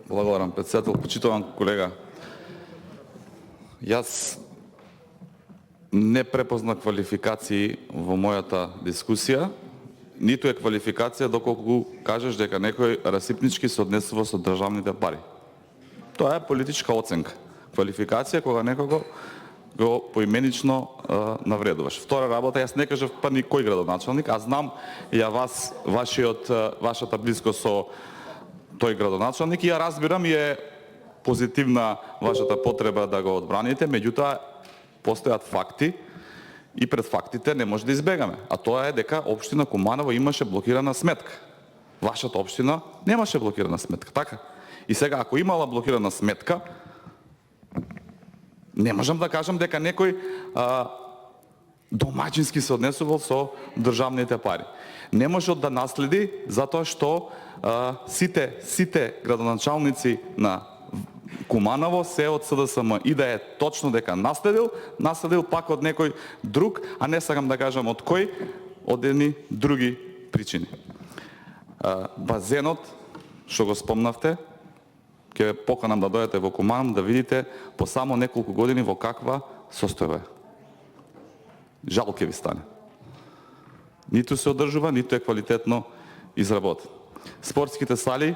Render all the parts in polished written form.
Благодарам, председател. Почитуван колега, јас не препознах квалификации во мојата дискусија, ниту е квалификација доколку кажеш дека некој расипнички се однесува со државните пари. Тоа е политичка оценка. Квалификација кога некого го поименично навредуваш. Втора работа, јас не кажав па никој градоначалник, а знам ја вас, вашата близкост со тој градоначалник и ја разбирам и е позитивна вашата потреба да го одбраните, меѓутоа постојат факти и пред фактите не може да избегаме. А тоа е дека општина Куманово имаше блокирана сметка. Вашата општина немаше блокирана сметка, така? И сега ако имала блокирана сметка, не можам да кажам дека некој домаќински се однесувал со државните пари. Не може да наследи затоа што сите градоначалници на Куманово се од СДСМ и да е точно дека наследил пак од некој друг, а не сакам да кажам од кој, од едни други причини. Базенот, што го спомнавте, ќе поканам да дојдете во Куманово да видите по само неколку години во каква состојба е. Жал ќе ви стане. Ниту се одржува, ниту е квалитетно изработен. Спортските сали,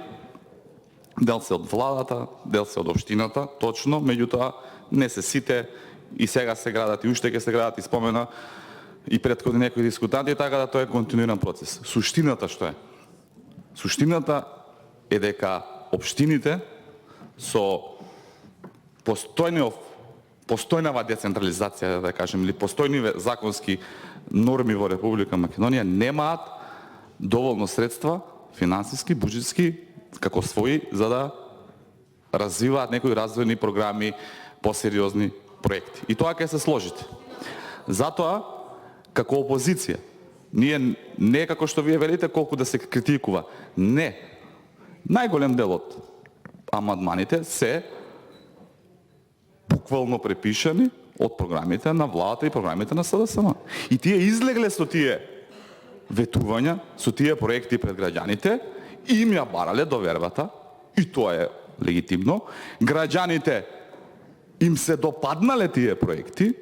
дел се од владата, дел се од општината, точно, меѓутоа не се сите и сега се градат и уште ќе се градат и спомена и претходни некои дискутанти, така да тоа е континуиран процес. Суштината што е? Суштината е дека општините со постојнава децентрализација, да кажем, или постојни законски норми во Република Македонија немаат доволно средства, финансиски, буџетски, како своји, за да развиваат некои развојни програми, посериозни проекти. И тоа ќе се сложите. Затоа, како опозиција, ние не како што вие велите колку да се критикува. Не. Најголем дел од амандманите се буквално препишани од програмите на владата и програмите на СДСМ. И тие излегле со тие ветувања, со тие проекти пред граѓаните, и им ја барале довербата, и тоа е легитимно. Граѓаните им се допаднале тие проекти,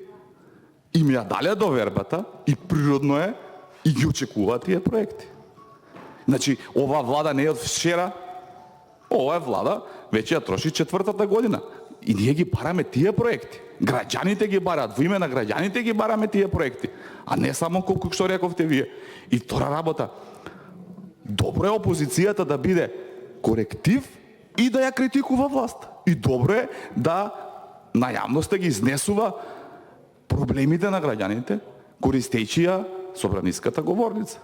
им ја дале довербата и природно е и ги очекуваат тие проекти. Значи, ова влада не е од вчера, ова влада веќе ја троши 4-та година. И ние ги бараме тие проекти. Граѓаните ги бараат, во име на граѓаните ги бараме тие проекти, а не само колку што рековте вие. И втора работа, добро е опозицијата да биде коректив и да ја критикува власт. И добро е да на јавноста ги изнесува проблемите на граѓаните, користејќи ја собраниската говорница.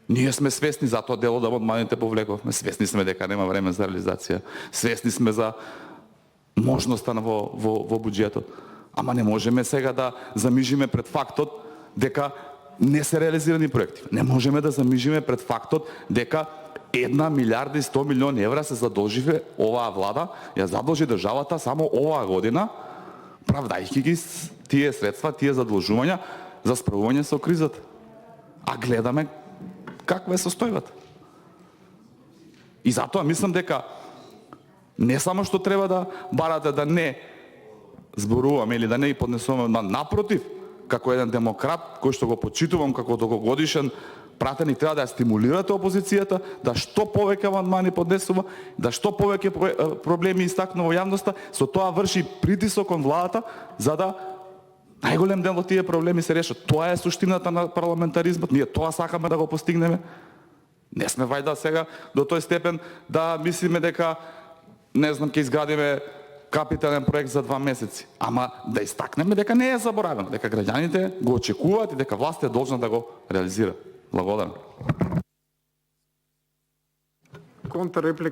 Ние сме свесни, затоа дел од амандманите повлековме, свесни сме дека нема време за реализација, свесни сме за можноста во буџетот. Ама не можеме сега да замижиме пред фактот дека не се реализирани проекти. Не можеме да замижиме пред фактот дека 1 милиарда и 100 милиони евра се задолживе оваа влада, ја задолжи државата само оваа година, правдајќи ги тие средства, тие задолжувања за справување со кризата. А гледаме каква е состојбата. И затоа мислам дека не само што треба да барате да не зборуваме или да не поднесуваме, напротив, како еден демократ кој што го почитувам како долгогодишен пратеник, треба да ја стимулирате опозицијата, да што повеќе амандмани поднесува, да што повеќе проблеми истакнува во јавноста, со тоа врши притисок кон владата за да најголем дел од тие проблеми се решат. Тоа е суштината на парламентаризмот. Ние тоа сакаме да го постигнеме. Не сме вајда сега до тој степен да мислиме дека не знам ќе изградиме капитален проект за 2 месеци. Ама да истакнеме дека не е заборавено, дека граѓаните го очекуваат и дека власта е должна да го реализира. Благодарам. Контрреплика.